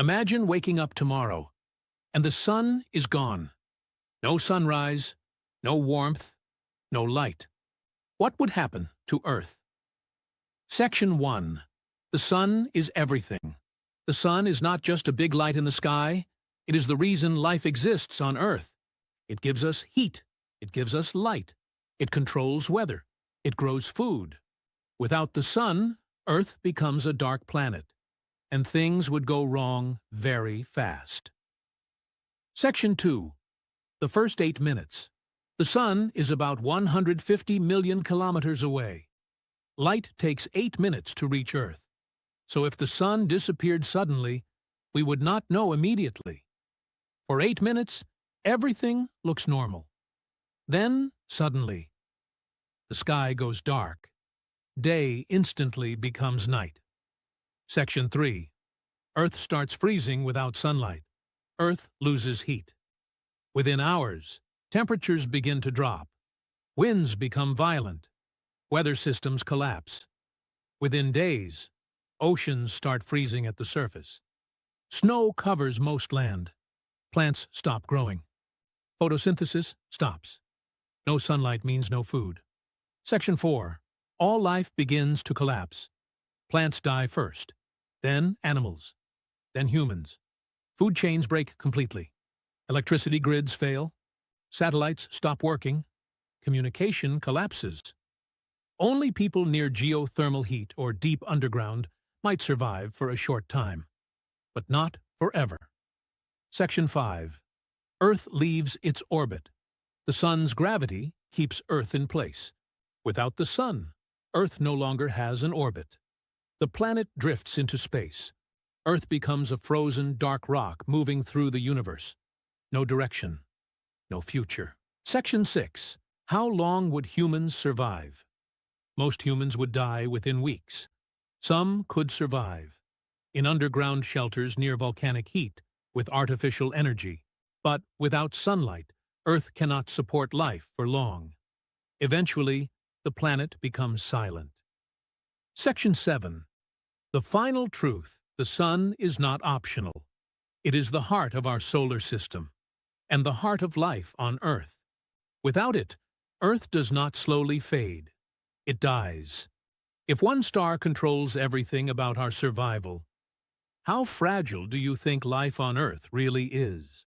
Imagine waking up tomorrow, and the sun is gone. No sunrise, no warmth, no light. What would happen to Earth? Section 1. The sun is everything. The sun is not just a big light in the sky. It is the reason life exists on Earth. It gives us heat. It gives us light. It controls weather. It grows food. Without the sun, Earth becomes a dark planet, and things would go wrong very fast. Section 2. The first 8 minutes. The sun is about 150 million kilometers away. Light takes 8 minutes to reach Earth. So if the sun disappeared suddenly, we would not know immediately. For 8 minutes, everything looks normal. Then, suddenly, the sky goes dark. Day instantly becomes night. Section 3. Earth starts freezing without sunlight. Earth loses heat. Within hours, temperatures begin to drop. Winds become violent. Weather systems collapse. Within days, oceans start freezing at the surface. Snow covers most land. Plants stop growing. Photosynthesis stops. No sunlight means no food. Section 4. All life begins to collapse. Plants die first, then animals, then humans. Food chains break completely. Electricity grids fail. Satellites stop working. Communication collapses. Only people near geothermal heat or deep underground might survive for a short time, but not forever. Section 5. Earth leaves its orbit. The sun's gravity keeps Earth in place. Without the sun, Earth no longer has an orbit. The planet drifts into space. Earth becomes a frozen, dark rock moving through the universe. No direction, no future. Section 6. How long would humans survive? Most humans would die within weeks. Some could survive in underground shelters near volcanic heat with artificial energy. But without sunlight, Earth cannot support life for long. Eventually, the planet becomes silent. Section 7. The final truth: the sun is not optional. It is the heart of our solar system, and the heart of life on Earth. Without it, Earth does not slowly fade. It dies. If one star controls everything about our survival, how fragile do you think life on Earth really is?